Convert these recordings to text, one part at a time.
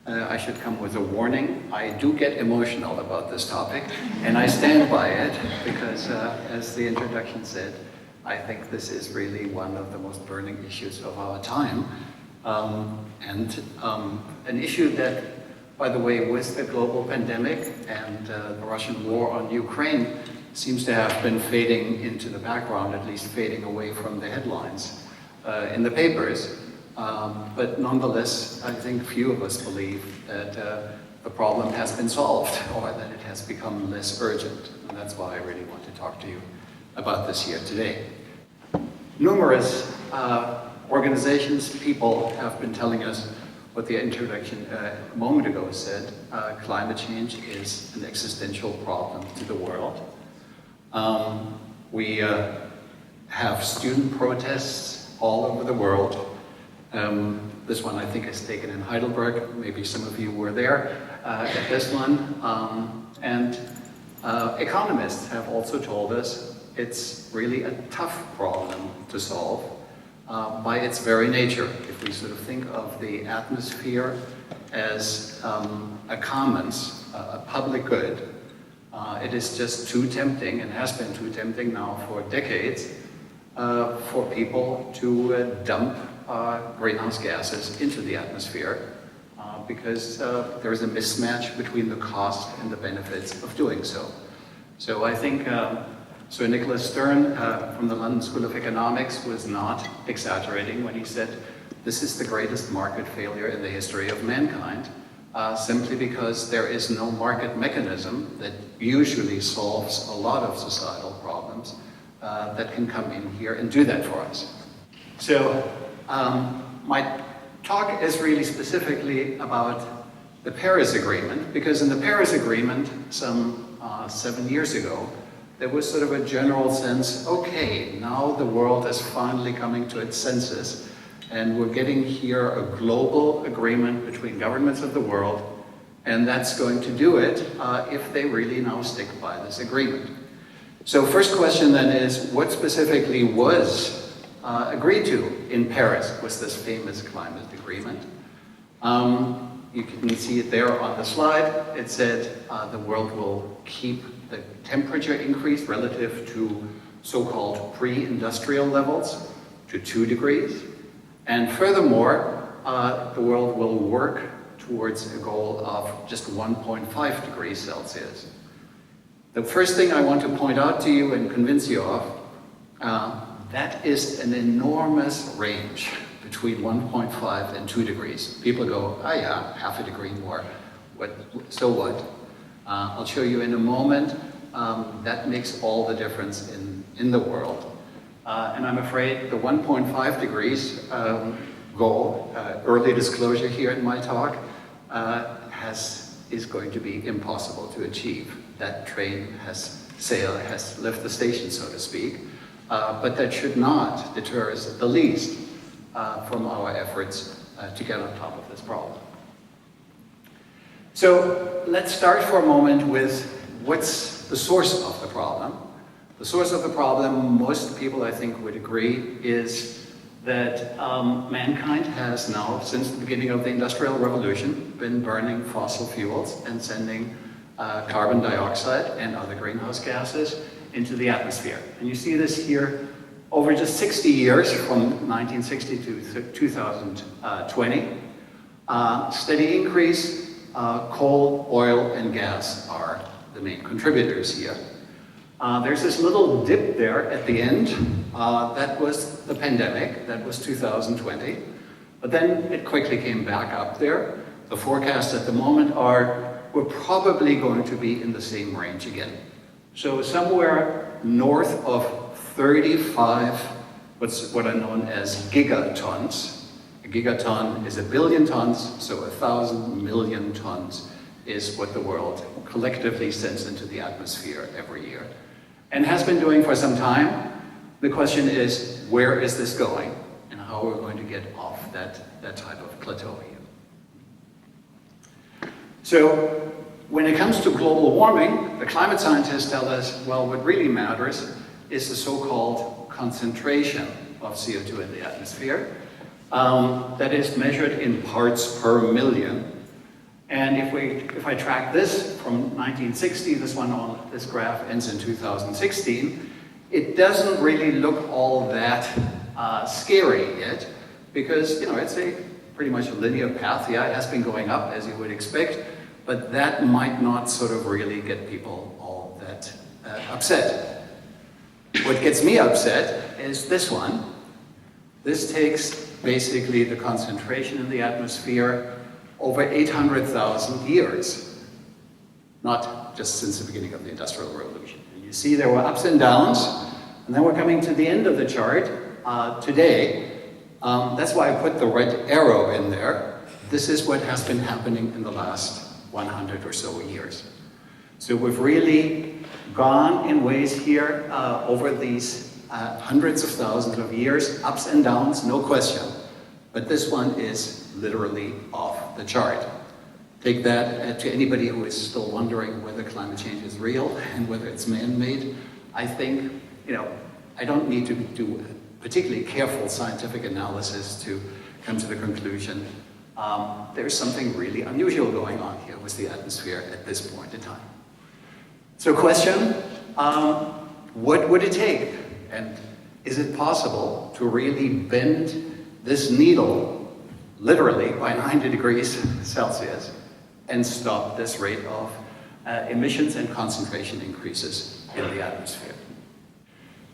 I should come with a warning. I do get emotional about this topic, and I stand by it because, as the introduction said, I think this is really one of the most burning issues of our time. And an issue that, by the way, with the global pandemic and the Russian war on Ukraine, seems to have been fading into the background, at least fading away from the headlines in the papers. But nonetheless, I think few of us believe that the problem has been solved or that it has become less urgent. And that's why I really want to talk to you about this here today. Numerous organizations, people have been telling us what the introduction a moment ago said. Climate change is an existential problem to the world. We have student protests all over the world. This one I think is taken in Heidelberg. Maybe some of you were there at this one. And economists have also told us it's really a tough problem to solve by its very nature. If we sort of think of the atmosphere as a commons, a public good, it is just too tempting, and has been too tempting now for decades, for people to dump greenhouse gases into the atmosphere because there is a mismatch between the cost and the benefits of doing so. So I think Sir Nicholas Stern from the London School of Economics was not exaggerating when he said this is the greatest market failure in the history of mankind, simply because there is no market mechanism that usually solves a lot of societal problems that can come in here and do that for us. So my talk is really specifically about the Paris Agreement, because in the Paris Agreement some 7 years ago, there was sort of a general sense, okay, now the world is finally coming to its senses, and we're getting here a global agreement between governments of the world, and that's going to do it if they really now stick by this agreement. So first question then is, what specifically was agreed to in Paris with this famous climate agreement? You can see it there on the slide. It said the world will keep the temperature increase relative to so-called pre-industrial levels to 2 degrees. And furthermore, the world will work towards a goal of just 1.5 degrees Celsius. The first thing I want to point out to you and convince you of, that is an enormous range between 1.5 and 2 degrees. People go, oh yeah, half a degree more, so what? I'll show you in a moment. That makes all the difference in the world. And I'm afraid the 1.5 degrees goal, early disclosure here in my talk, is going to be impossible to achieve. That train has left the station, so to speak. But that should not deter us at the least from our efforts to get on top of this problem. So let's start for a moment with what's the source of the problem. The source of the problem, most people I think would agree, is that mankind has now, since the beginning of the Industrial Revolution, been burning fossil fuels and sending carbon dioxide and other greenhouse gases into the atmosphere. And you see this here over just 60 years, from 1960 to 2020. Steady increase. Coal, oil, and gas are the main contributors here. There's this little dip there at the end. That was the pandemic. That was 2020. But then it quickly came back up there. The forecasts at the moment are we're probably going to be in the same range again. So somewhere north of 35, what are known as gigatons. A gigaton is 1 billion tons, so 1,000 million tons is what the world collectively sends into the atmosphere every year. And has been doing for some time. The question is, where is this going? And how we're going to get off that type of plateau here. So when it comes to global warming, the climate scientists tell us, well, what really matters is the so-called concentration of CO2 in the atmosphere. That is measured in parts per million. And if I track this from 1960, this one on this graph ends in 2016, it doesn't really look all that scary yet, because it's a pretty much a linear path. Yeah, it has been going up as you would expect, but that might not sort of really get people all that upset. What gets me upset is this one. This takes basically the concentration in the atmosphere over 800,000 years, not just since the beginning of the Industrial Revolution. And you see there were ups and downs, and then we're coming to the end of the chart today. That's why I put the red arrow in there. This is what has been happening in the last 100 or so years. So we've really gone in ways here over these hundreds of thousands of years, ups and downs, no question. But this one is literally off the chart. Take that to anybody who is still wondering whether climate change is real and whether it's man-made. I think, I don't need to do a particularly careful scientific analysis to come to the conclusion there's something really unusual going on here with the atmosphere at this point in time. So question, what would it take? And is it possible to really bend this needle literally by 90 degrees Celsius and stop this rate of emissions and concentration increases in the atmosphere?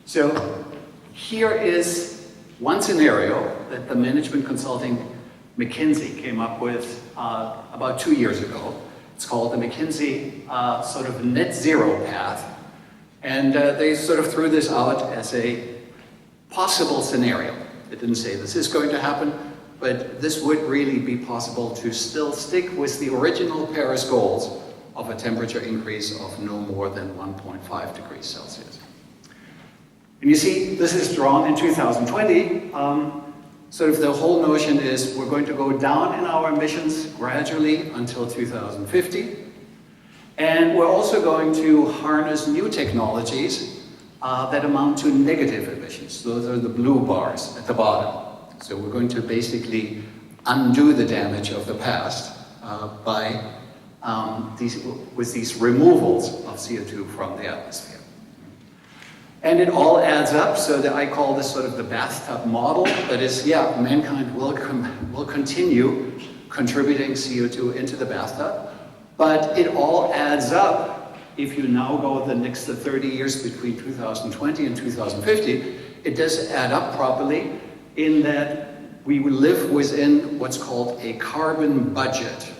So here is one scenario that the management consulting McKinsey came up with about 2 years ago. It's called the McKinsey sort of net zero path. And they sort of threw this out as a possible scenario. It didn't say this is going to happen, but this would really be possible to still stick with the original Paris goals of a temperature increase of no more than 1.5 degrees Celsius. And you see, this is drawn in 2020. Sort of the whole notion is we're going to go down in our emissions gradually until 2050. And we're also going to harness new technologies that amount to negative emissions. Those are the blue bars at the bottom. So we're going to basically undo the damage of the past with these removals of CO2 from the atmosphere. And it all adds up, so that I call this sort of the bathtub model. That is, yeah, mankind will continue contributing CO2 into the bathtub, but it all adds up. If you now go the next 30 years between 2020 and 2050, it does add up properly in that we live within what's called a carbon budget.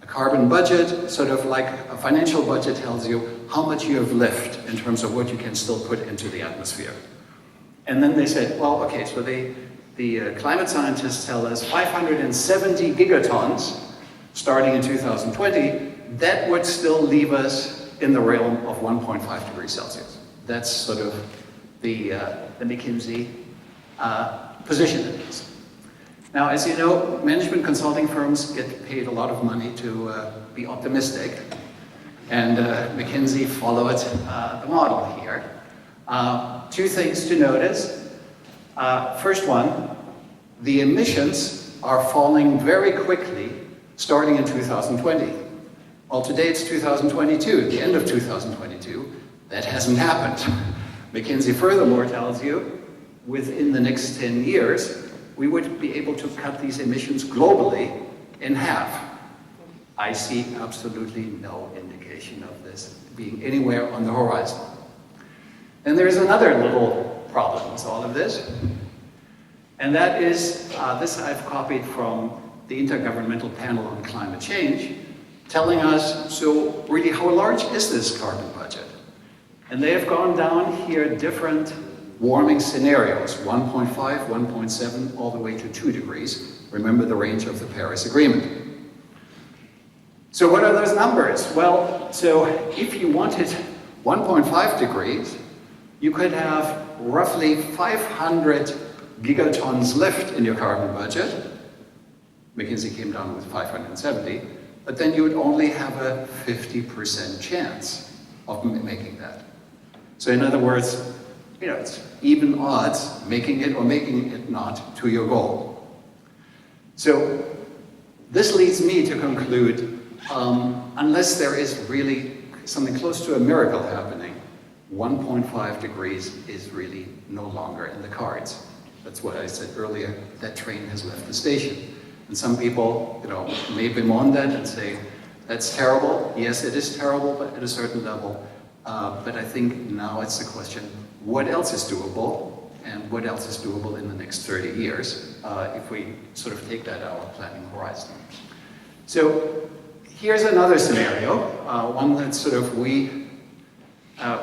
A carbon budget, sort of like a financial budget, tells you how much you have left in terms of what you can still put into the atmosphere. And then they said, well, okay, so the climate scientists tell us 570 gigatons starting in 2020, that would still leave us in the realm of 1.5 degrees Celsius. That's sort of the McKinsey position in this. Now, as you know, management consulting firms get paid a lot of money to be optimistic, and McKinsey followed the model here. Two things to notice. First one, the emissions are falling very quickly starting in 2020. Well, today it's 2022, the end of 2022. That hasn't happened. McKinsey furthermore tells you within the next 10 years, we would be able to cut these emissions globally in half. I see absolutely no indication of this being anywhere on the horizon. And there is another little problem with all of this, and that is, this I've copied from the Intergovernmental Panel on Climate Change, telling us, so really how large is this carbon budget? And they have gone down here different warming scenarios, 1.5, 1.7, all the way to 2 degrees. Remember the range of the Paris Agreement. So what are those numbers? Well, so if you wanted 1.5 degrees, you could have roughly 500 gigatons left in your carbon budget. McKinsey came down with 570, but then you would only have a 50% chance of making that. So in other words, it's even odds making it or making it not to your goal. So this leads me to conclude unless there is really something close to a miracle happening, 1.5 degrees is really no longer in the cards. That's what I said earlier, that train has left the station. And some people, may bemoan that and say, that's terrible. Yes, it is terrible, but at a certain level. But I think now it's the question, what else is doable? And what else is doable in the next 30 years, if we sort of take that our planning horizon. So here's another scenario, one that sort of we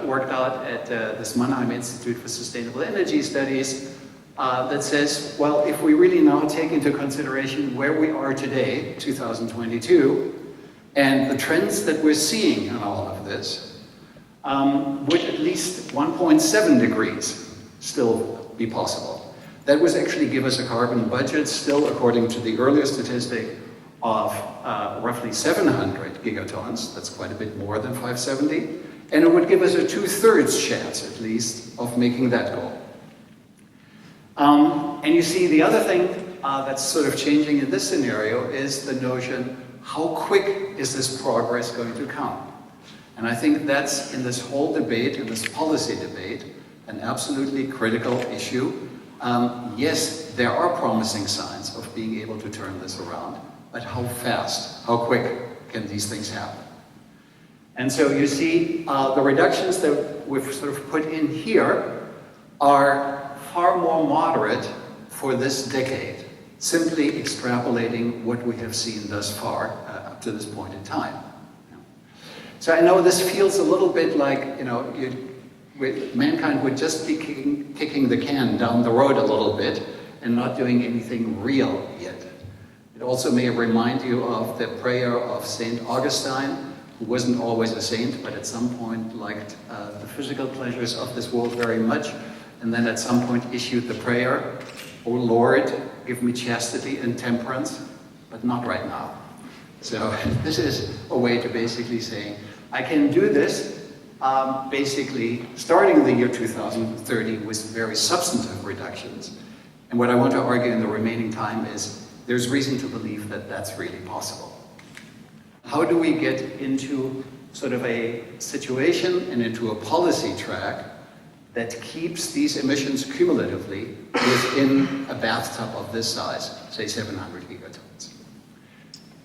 worked out at this Mannheim Institute for Sustainable Energy Studies, that says, well, if we really now take into consideration where we are today, 2022, and the trends that we're seeing in all of this, would at least 1.7 degrees still be possible. That would actually give us a carbon budget, still according to the earlier statistic, of roughly 700 gigatons. That's quite a bit more than 570. And it would give us a 2/3 chance, at least, of making that goal. And you see, the other thing that's sort of changing in this scenario is the notion, how quick is this progress going to come? And I think that's, in this whole debate, in this policy debate, an absolutely critical issue. Yes, there are promising signs of being able to turn this around, but how fast, how quick can these things happen? And so you see, the reductions that we've sort of put in here are far more moderate for this decade, simply extrapolating what we have seen thus far up to this point in time. So I know this feels a little bit like, mankind would just be kicking the can down the road a little bit and not doing anything real yet. It also may remind you of the prayer of St. Augustine, who wasn't always a saint, but at some point liked the physical pleasures of this world very much, and then at some point issued the prayer, "O Lord, give me chastity and temperance, but not right now." So this is a way to basically say, I can do this basically starting the year 2030 with very substantive reductions. And what I want to argue in the remaining time is there's reason to believe that that's really possible. How do we get into sort of a situation and into a policy track that keeps these emissions cumulatively within a bathtub of this size, say 700 gigatons?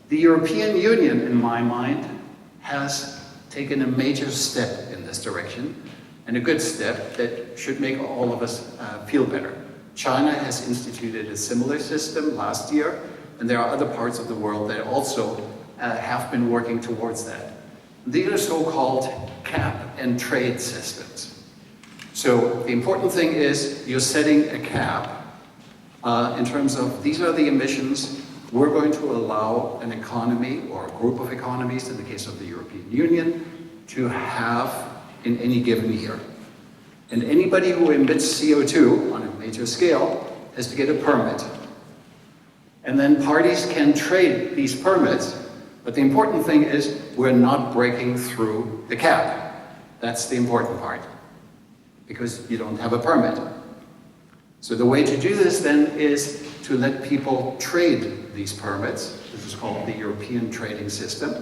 The European Union, in my mind, has taken a major step in this direction, and a good step that should make all of us feel better. China has instituted a similar system last year, and there are other parts of the world that also have been working towards that. These are so-called cap and trade systems. So the important thing is you're setting a cap in terms of these are the emissions we're going to allow an economy or a group of economies, in the case of the European Union, to have in any given year. And anybody who emits CO2 on a major scale has to get a permit. And then parties can trade these permits, but the important thing is we're not breaking through the cap. That's the important part, because you don't have a permit. So the way to do this then is to let people trade these permits. This is called the European trading system.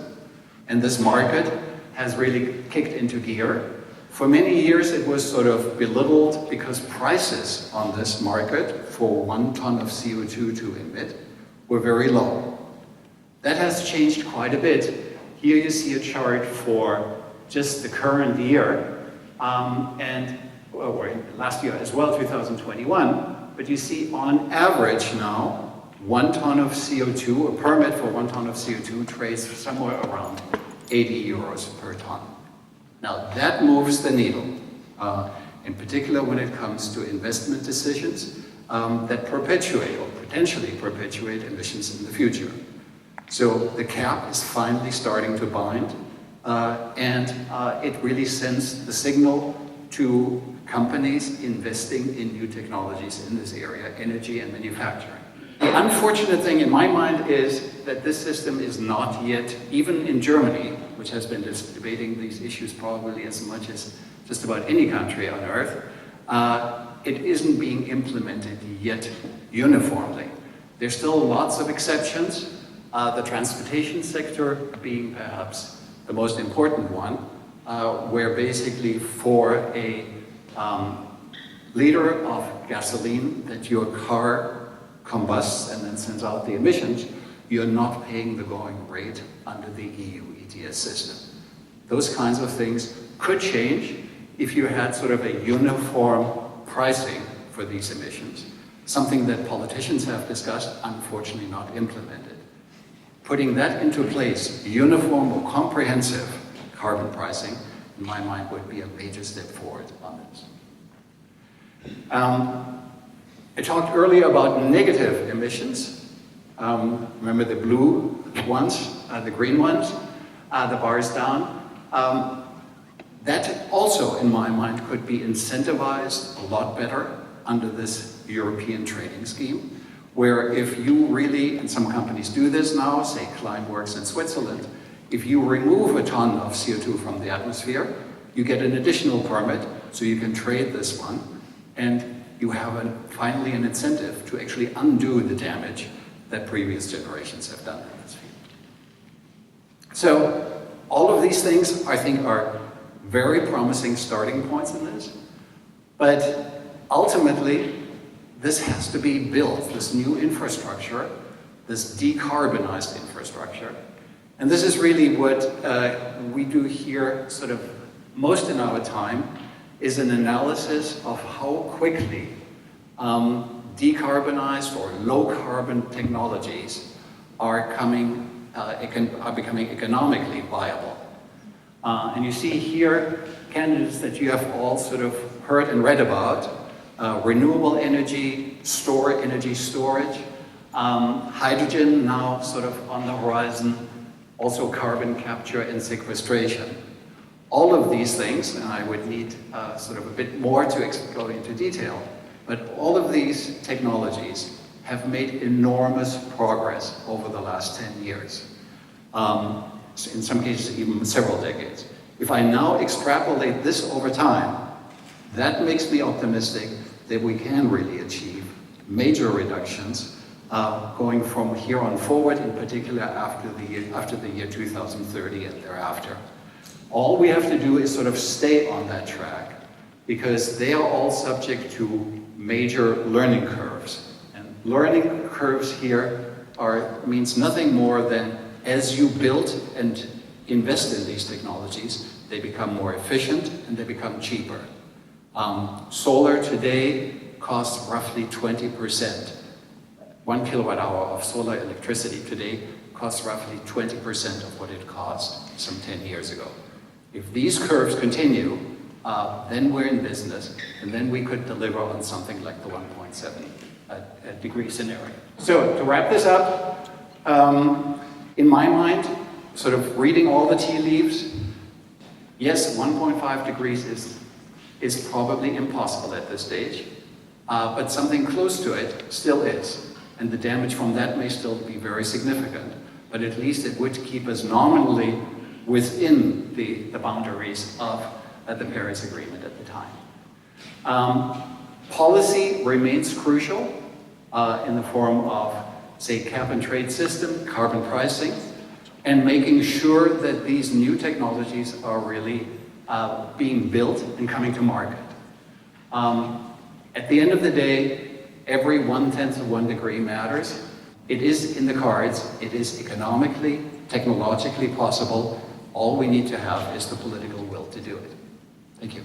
And this market has really kicked into gear. For many years it was sort of belittled because prices on this market for 1 ton of CO2 to emit were very low. That has changed quite a bit. Here you see a chart for just the current year, or last year as well, 2021, but you see on average now, 1 ton of CO2, a permit for 1 ton of CO2 trades somewhere around 80 euros per ton. Now that moves the needle, in particular when it comes to investment decisions that perpetuate or potentially perpetuate emissions in the future. So the cap is finally starting to bind, and it really sends the signal to companies investing in new technologies in this area, energy and manufacturing. The unfortunate thing in my mind is that this system is not yet, even in Germany, which has been debating these issues probably as much as just about any country on earth, it isn't being implemented yet uniformly. There's still lots of exceptions, The transportation sector being perhaps the most important one, where basically for a liter of gasoline that your car combusts and then sends out the emissions, you're not paying the going rate under the EU ETS system. Those kinds of things could change if you had sort of a uniform pricing for these emissions, something that politicians have discussed, unfortunately not implemented. Putting that into place, uniform or comprehensive carbon pricing, in my mind, would be a major step forward on this. I talked earlier about negative emissions. Remember the blue ones, the green ones, the bars down. That also, in my mind, could be incentivized a lot better under this European trading scheme, where if you really, and some companies do this now, say Climeworks in Switzerland, if you remove a ton of CO2 from the atmosphere, you get an additional permit, so you can trade this one, and you have finally an incentive to actually undo the damage that previous generations have done in this field. So all of these things, I think, are very promising starting points in this, but ultimately, this has to be built, this new infrastructure, this decarbonized infrastructure. And this is really what we do here sort of most in our time, is an analysis of how quickly decarbonized or low-carbon technologies are becoming economically viable. And you see here candidates that you have all sort of heard and read about: renewable energy storage, hydrogen now sort of on the horizon, also carbon capture and sequestration. All of these things, and I would need sort of a bit more to go into detail, but all of these technologies have made enormous progress over the last 10 years. In some cases, even several decades. If I now extrapolate this over time, that makes me optimistic that we can really achieve major reductions going from here on forward, in particular after the year 2030 and thereafter. All we have to do is sort of stay on that track, because they are all subject to major learning curves. And learning curves here means nothing more than as you build and invest in these technologies, they become more efficient and they become cheaper. Solar today costs roughly 20%. 1 kilowatt hour of solar electricity today costs roughly 20% of what it cost some 10 years ago. If these curves continue, then we're in business, and then we could deliver on something like the 1.7 degree scenario. So to wrap this up, in my mind, sort of reading all the tea leaves, yes, 1.5 degrees is probably impossible at this stage, but something close to it still is. And the damage from that may still be very significant, but at least it would keep us nominally within the boundaries of the Paris Agreement at the time. Policy remains crucial in the form of, say, cap-and-trade system, carbon pricing, and making sure that these new technologies are really being built and coming to market. At the end of the day, every 1/10 of 1 degree matters. It is in the cards. It is economically, technologically possible. All we need to have is the political will to do it. Thank you.